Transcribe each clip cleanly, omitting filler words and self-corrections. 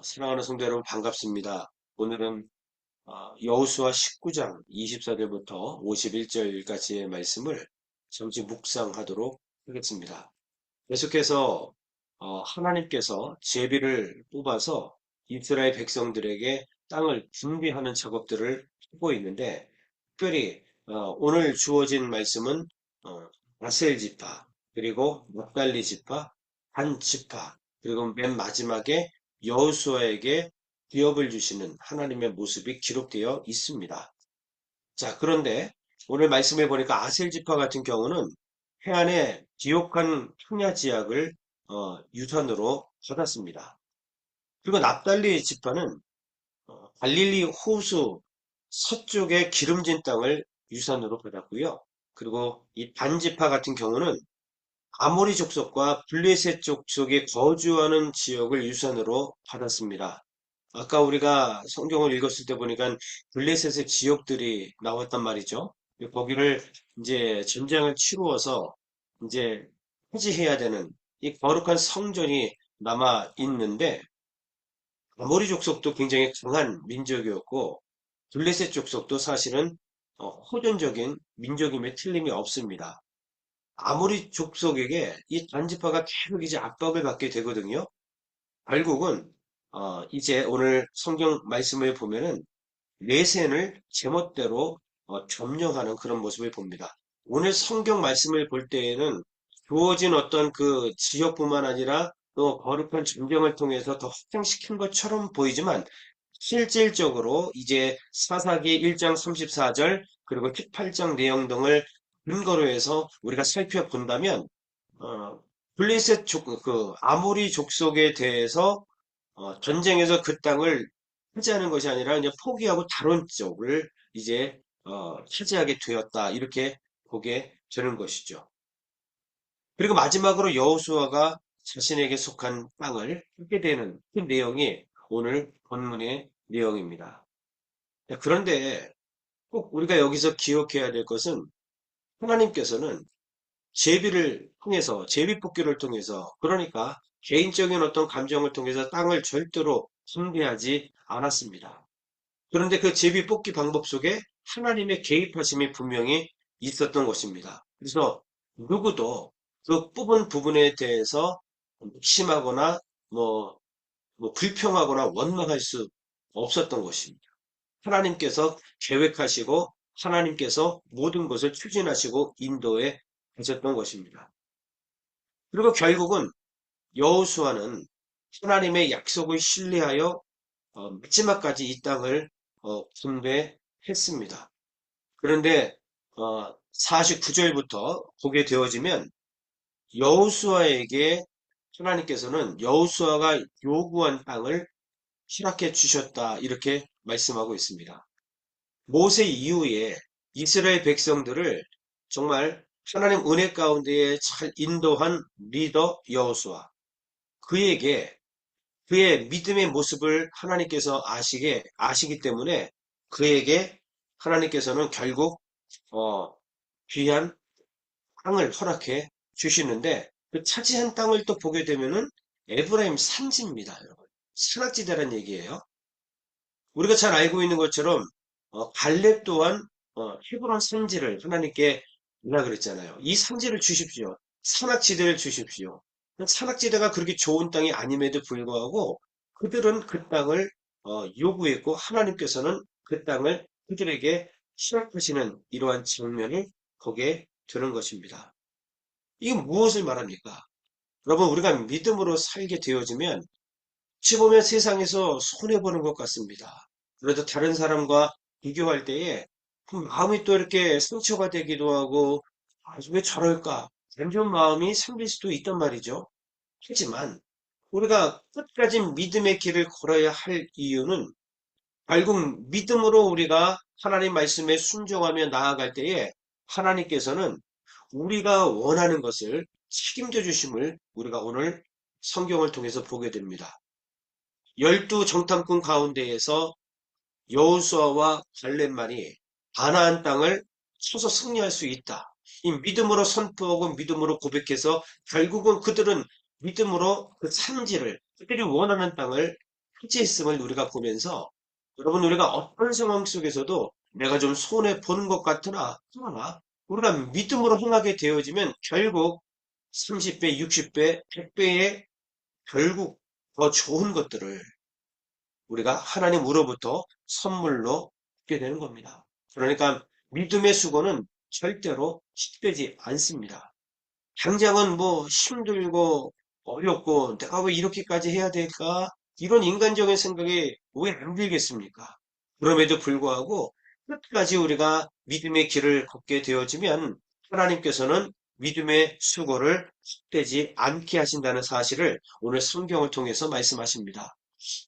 사랑하는 성도 여러분 반갑습니다. 오늘은 여호수아 19장 24절부터 51절까지의 말씀을 잠시 묵상하도록 하겠습니다. 계속해서 하나님께서 제비를 뽑아서 이스라엘 백성들에게 땅을 준비하는 작업들을 하고 있는데, 특별히 오늘 주어진 말씀은 아셀 지파, 그리고 납달리 지파, 단 지파, 그리고 맨 마지막에 여호수아에게 기업을 주시는 하나님의 모습이 기록되어 있습니다. 자, 그런데 오늘 말씀해 보니까 아셀 지파 같은 경우는 해안에 비옥한 평야 지역을 유산으로 받았습니다. 그리고 납달리 지파는 갈릴리 호수 서쪽의 기름진 땅을 유산으로 받았고요. 그리고 이 단 지파 같은 경우는 아모리 족속과 블레셋 족속이 거주하는 지역을 유산으로 받았습니다. 아까 우리가 성경을 읽었을 때 보니까 블레셋의 지역들이 나왔단 말이죠. 거기를 이제 전쟁을 치루어서 이제 해지해야 되는 이 거룩한 성전이 남아 있는데, 아모리 족속도 굉장히 강한 민족이었고 블레셋 족속도 사실은 호전적인 민족임에 틀림이 없습니다. 아모리 족속에게 이 단지파가 계속 이제 압박을 받게 되거든요. 결국은 이제 오늘 성경 말씀을 보면은 레센을 제멋대로 점령하는 그런 모습을 봅니다. 오늘 성경 말씀을 볼 때에는 주어진 어떤 그 지역뿐만 아니라 또 거룩한 전쟁을 통해서 더 확장시킨 것처럼 보이지만, 실질적으로 이제 사사기 1장 34절 그리고 18장 내용 등을 근거로 해서 우리가 살펴본다면 블레셋 그 아모리 족속에 대해서 전쟁에서 그 땅을 차지하는 것이 아니라 그냥 포기하고 다른 쪽을 이제 차지하게 되었다, 이렇게 보게 되는 것이죠. 그리고 마지막으로 여호수아가 자신에게 속한 땅을 얻게 되는 그 내용이 오늘 본문의 내용입니다. 그런데 꼭 우리가 여기서 기억해야 될 것은, 하나님께서는 제비를 통해서, 제비뽑기를 통해서, 그러니까 개인적인 어떤 감정을 통해서 땅을 절대로 숭배하지 않았습니다. 그런데 그 제비뽑기 방법 속에 하나님의 개입하심이 분명히 있었던 것입니다. 그래서 누구도 그 뽑은 부분에 대해서 심하거나 뭐, 불평하거나 원망할 수 없었던 것입니다. 하나님께서 계획하시고 하나님께서 모든 것을 추진하시고 인도해 가셨던 것입니다. 그리고 결국은 여호수아는 하나님의 약속을 신뢰하여 마지막까지 이 땅을 분배했습니다. 그런데 49절부터 보게 되어지면 여호수아에게 하나님께서는 여호수아가 요구한 땅을 허락해 주셨다, 이렇게 말씀하고 있습니다. 모세 이후에 이스라엘 백성들을 정말 하나님 은혜 가운데에 잘 인도한 리더 여호수아, 그에게 그의 믿음의 모습을 하나님께서 아시기 때문에 그에게 하나님께서는 결국 귀한 땅을 허락해 주시는데, 그 차지한 땅을 또 보게 되면은 에브라임 산지입니다, 여러분. 산악지대란 얘기예요. 우리가 잘 알고 있는 것처럼 갈렙 또한 헤브론 산지를 하나님께 주라 그랬잖아요. 이 산지를 주십시오. 산악지대를 주십시오. 산악지대가 그렇게 좋은 땅이 아님에도 불구하고 그들은 그 땅을 요구했고, 하나님께서는 그 땅을 그들에게 허락하시는 이러한 장면을 보게 되는 것입니다. 이게 무엇을 말합니까? 여러분, 우리가 믿음으로 살게 되어지면 어찌 보면 세상에서 손해보는 것 같습니다. 그래도 다른 사람과 비교할 때에 그 마음이 또 이렇게 상처가 되기도 하고, 왜 저럴까? 안 좋은 마음이 생길 수도 있단 말이죠. 하지만 우리가 끝까지 믿음의 길을 걸어야 할 이유는, 결국 믿음으로 우리가 하나님 말씀에 순종하며 나아갈 때에 하나님께서는 우리가 원하는 것을 책임져 주심을 우리가 오늘 성경을 통해서 보게 됩니다. 열두 정탐꾼 가운데에서 여호수아와 갈렙만이 가나안 땅을 쳐서 승리할 수 있다, 이 믿음으로 선포하고 믿음으로 고백해서 결국은 그들은 믿음으로 그 산지를, 그들이 원하는 땅을 차지했음을 우리가 보면서 여러분 우리가 어떤 상황 속에서도 내가 좀 손해 보는 것 같으나 그러나 우리가 믿음으로 행하게 되어지면 결국 30배, 60배, 100배의 결국 더 좋은 것들을 우리가 하나님으로부터 선물로 받게 되는 겁니다. 그러니까 믿음의 수고는 절대로 헛되지 않습니다. 당장은 뭐 힘들고 어렵고 내가 왜 이렇게까지 해야 될까? 이런 인간적인 생각이 왜 안 들겠습니까? 그럼에도 불구하고 끝까지 우리가 믿음의 길을 걷게 되어지면 하나님께서는 믿음의 수고를 헛되지 않게 하신다는 사실을 오늘 성경을 통해서 말씀하십니다.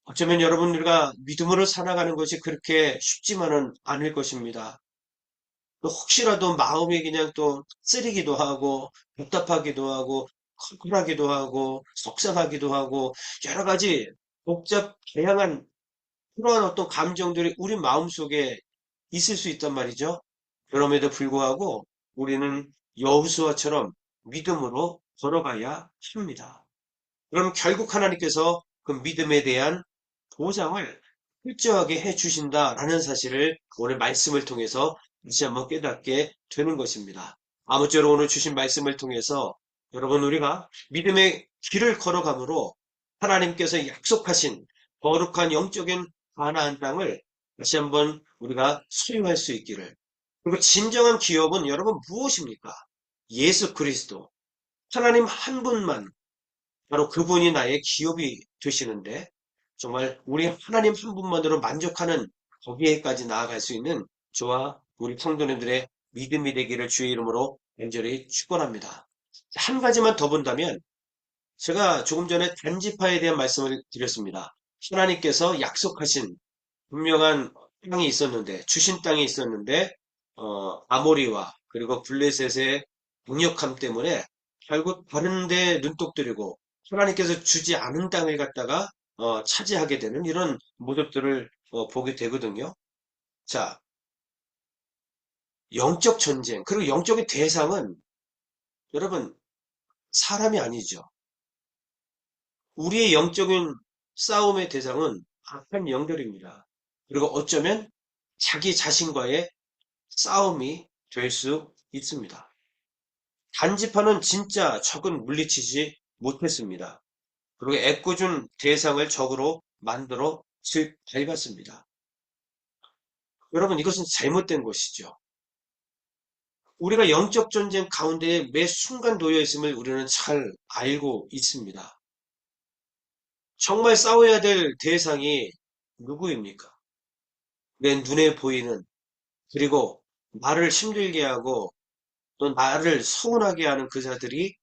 어쩌면 여러분 우리가 믿음으로 살아가는 것이 그렇게 쉽지만은 않을 것입니다. 또 혹시라도 마음이 그냥 또 쓰리기도 하고 답답하기도 하고 쿨쿨하기도 하고 속상하기도 하고 여러 가지 복잡 다양한 그러한 어떤 감정들이 우리 마음속에 있을 수 있단 말이죠. 그럼에도 불구하고 우리는 여호수아처럼 믿음으로 걸어가야 합니다. 그럼 결국 하나님께서 그 믿음에 대한 보장을 철저하게 해 주신다라는 사실을 오늘 말씀을 통해서 다시 한번 깨닫게 되는 것입니다. 아무쪼록 오늘 주신 말씀을 통해서 여러분 우리가 믿음의 길을 걸어가므로 하나님께서 약속하신 거룩한 영적인 가나안 땅을 다시 한번 우리가 소유할 수 있기를. 그리고 진정한 기업은 여러분 무엇입니까? 예수 그리스도. 하나님 한 분만 바로 그분이 나의 기업이 되시는데 정말 우리 하나님 한 분만으로 만족하는 거기에까지 나아갈 수 있는 저와 우리 성도님들의 믿음이 되기를 주의 이름으로 간절히 축원합니다. 한 가지만 더 본다면 제가 조금 전에 단지파에 대한 말씀을 드렸습니다. 하나님께서 약속하신 분명한 땅이 있었는데 주신 땅이 있었는데 아모리와 그리고 블레셋의 강력함 때문에 결국 다른 데 눈독 들이고 하나님께서 주지 않은 땅을 갖다가 차지하게 되는 이런 모습들을 보게 되거든요. 자, 영적 전쟁 그리고 영적인 대상은 여러분 사람이 아니죠. 우리의 영적인 싸움의 대상은 악한 영들입니다. 그리고 어쩌면 자기 자신과의 싸움이 될 수 있습니다. 단지파는 진짜 적은 물리치지 못했습니다. 그리고 애꿎은 대상을 적으로 만들어 밟았습니다. 여러분 이것은 잘못된 것이죠. 우리가 영적 전쟁 가운데에 매 순간 놓여 있음을 우리는 잘 알고 있습니다. 정말 싸워야 될 대상이 누구입니까? 내 눈에 보이는 그리고 나를 힘들게 하고 또 나를 서운하게 하는 그 자들이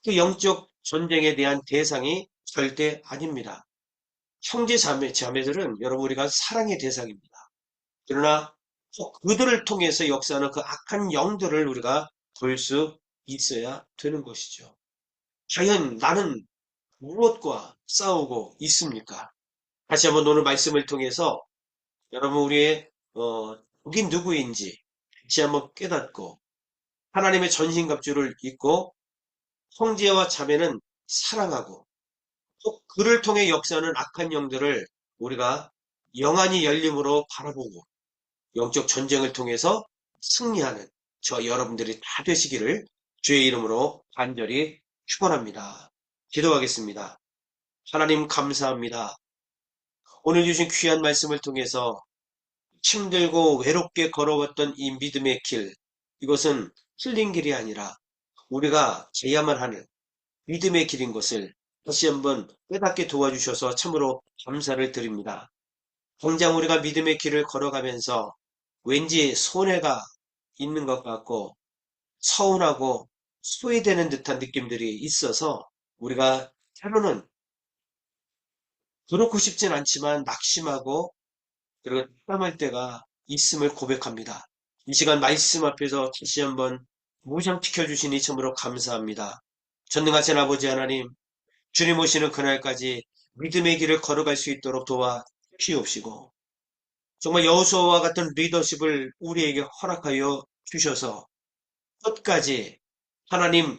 그 영적 전쟁에 대한 대상이 절대 아닙니다. 형제 자매들은 여러분 우리가 사랑의 대상입니다. 그러나 그들을 통해서 역사하는 그 악한 영들을 우리가 볼 수 있어야 되는 것이죠. 과연 나는 무엇과 싸우고 있습니까? 다시 한번 오늘 말씀을 통해서 여러분 우리의 적이 누구인지 다시 한번 깨닫고 하나님의 전신갑주를 입고 형제와 자매는 사랑하고 또 그를 통해 역사하는 악한 영들을 우리가 영안이 열림으로 바라보고 영적 전쟁을 통해서 승리하는 저 여러분들이 다 되시기를 주의 이름으로 간절히 축원합니다. 기도하겠습니다. 하나님 감사합니다. 오늘 주신 귀한 말씀을 통해서 힘들고 외롭게 걸어왔던 이 믿음의 길, 이것은 틀린 길이 아니라 우리가 제야만 하는 믿음의 길인 것을 다시 한번 깨닫게 도와주셔서 참으로 감사를 드립니다. 당장 우리가 믿음의 길을 걸어가면서 왠지 손해가 있는 것 같고 서운하고 소외되는 듯한 느낌들이 있어서 우리가 때로는 그렇고 싶진 않지만 낙심하고 그리고 땀할 때가 있음을 고백합니다. 이 시간 말씀 앞에서 다시 한번 무장시켜 주시니 참으로 감사합니다. 전능하신 아버지 하나님, 주님 오시는 그날까지 믿음의 길을 걸어갈 수 있도록 도와 주시옵시고 정말 여호수아와 같은 리더십을 우리에게 허락하여 주셔서 끝까지 하나님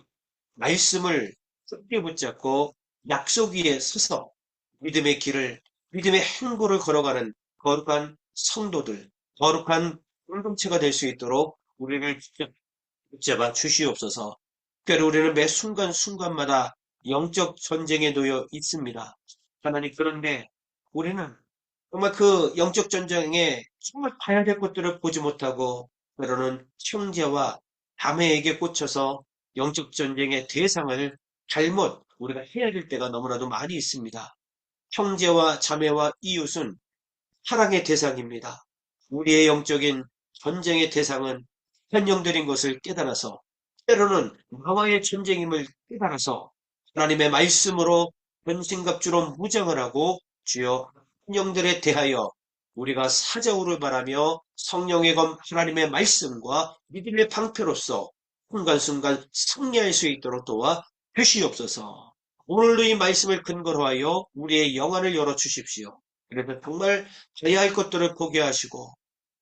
말씀을 굳게 붙잡고 약속 위에 서서 믿음의 길을 믿음의 행보를 걸어가는 거룩한 성도들, 거룩한 공동체가 될 수 있도록 우리를 붙잡아 주시옵소서. 특별히 우리는 매 순간순간마다 영적 전쟁에 놓여 있습니다. 하나님, 그런데 우리는 정말 그 영적 전쟁에 정말 봐야 될 것들을 보지 못하고 때로는 형제와 자매에게 꽂혀서 영적 전쟁의 대상을 잘못 우리가 해야 될 때가 너무나도 많이 있습니다. 형제와 자매와 이웃은 사랑의 대상입니다. 우리의 영적인 전쟁의 대상은 현영들인 것을 깨달아서 때로는 나와의 전쟁임을 깨달아서 하나님의 말씀으로 전신갑주로 무장을 하고 주여 현영들에 대하여 우리가 사자우를 바라며 성령의 검 하나님의 말씀과 믿음의 방패로서 순간순간 승리할 수 있도록 도와 주시옵소서. 오늘도 이 말씀을 근거로 하여 우리의 영안을 열어 주십시오. 그래서 정말 해야 할 것들을 포기하시고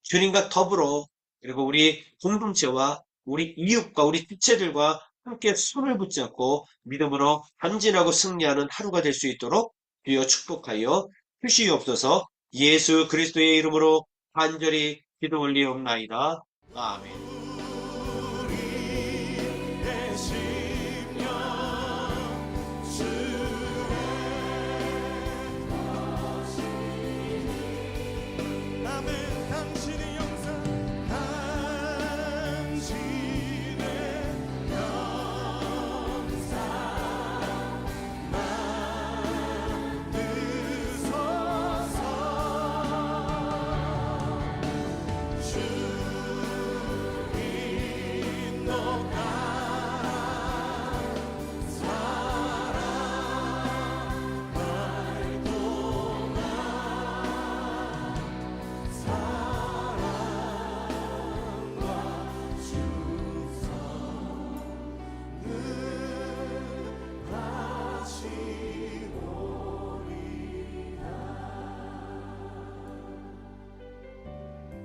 주님과 더불어 그리고 우리 공동체와 우리 이웃과 우리 지체들과 함께 손을 붙잡고 믿음으로 전진하고 승리하는 하루가 될 수 있도록 주여 축복하여 주시옵소서. 예수 그리스도의 이름으로 간절히 기도 올리옵나이다. 아멘.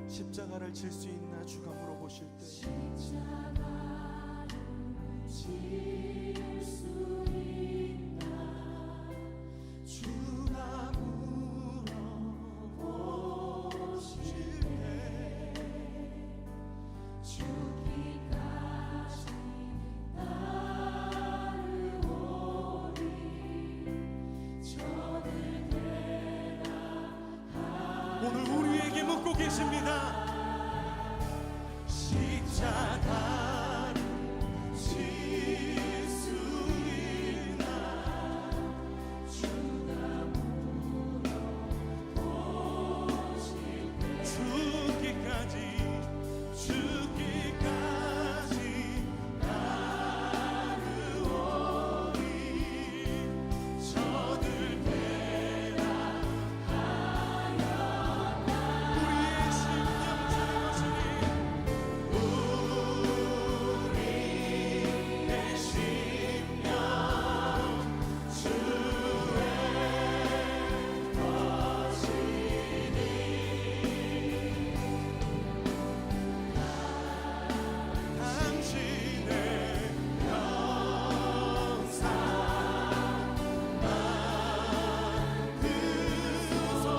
십자가를 질 수 있나 주가 물어보실 때 십자가를 질 수 있나 주가 물어보실 때 죽기까지 따르오리 저를 대답하리. 오늘 우리에게 묻고 계십니다. 십자가를 질 수 있나 주가 물어보실 때 죽기까지 따르오리 저들 우리의 심령 주시니 우리의 심령 주의 당신의 영상만 드소서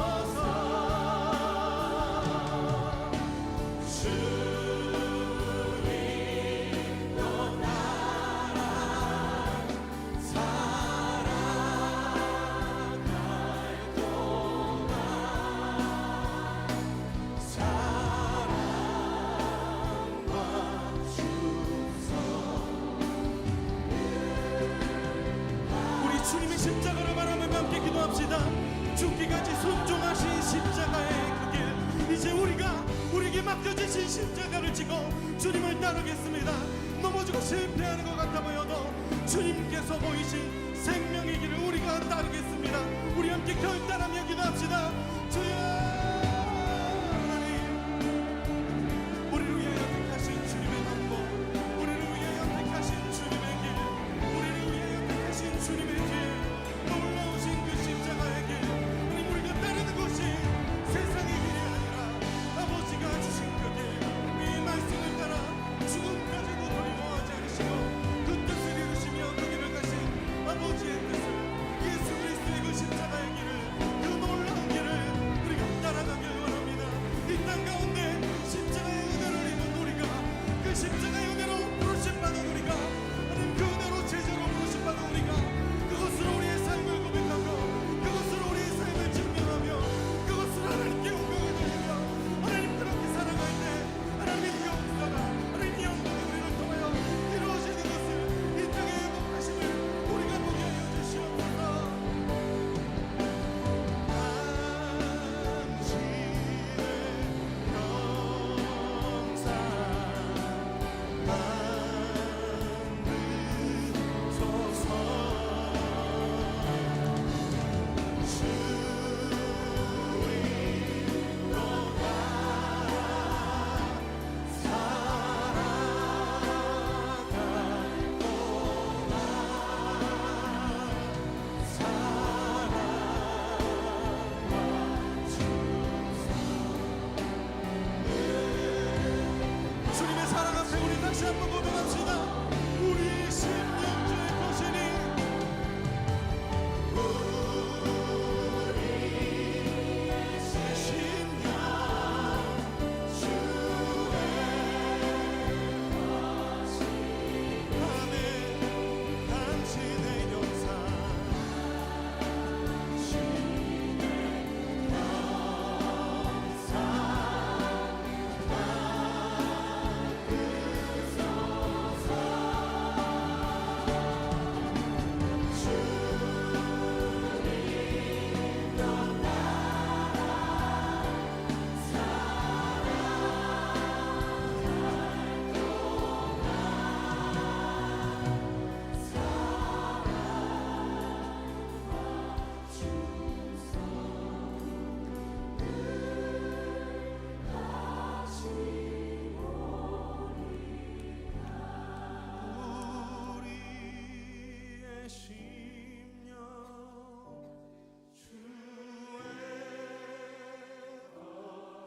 주님도 나랑 살아갈 동안 사랑과 우리 주님의 십자가를 바라보며 함께 기도합시다. 죽기까지 순종하신 십자가의 그 길, 이제 우리에게 맡겨주신 십자가를 지고 주님을 따르겠습니다. 넘어지고 실패하는 것 같아 보여도 주님께서 보이신 생명의 길을 우리가 따르겠습니다. 우리 함께 결단하며 기도합시다. 주여 하나님, 우리를 위하여 택하신 주님의 방법, 우리를 위하여 택하신 주님의 길, 우리를 위하여 택하신 주님의 길, 놀라우신 그 십자가의 길, 우리가 따르는 것이 세상의 길이 아니라 아버지가 주신 그 길, 이 말씀을 따라 죽음까지도 두려워하지 않으시고 그 뜻을 이루시며 그 길을 가신 아버지의 뜻을, 예수 그리스도의 그 십자가의 길을 사랑 앞에 우리 다시 한번 고백합시다. 우리 심령주의 거신이 우리의 심령 아멘. 당신의 영상 우리의 심령 주의 것이니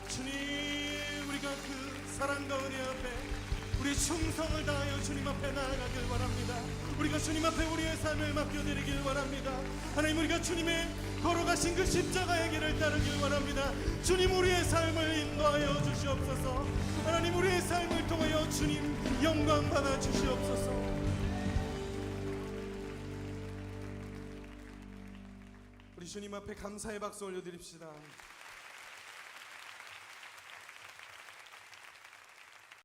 주님, 우리가 그 사랑과 은혜 앞에 우리 충성을 다하여 주님 앞에 나아가길 바랍니다. 우리가 주님 앞에 우리의 삶을 맡겨드리길 바랍니다. 하나님, 우리가 주님의 걸어가신 그 십자가의 길을 따르길 바랍니다. 주님, 우리의 삶을 인도하여 주시옵소서. 하나님, 우리의 삶을 통하여 주님 영광 받아 주시옵소서. 우리 주님 앞에 감사의 박수 올려드립시다.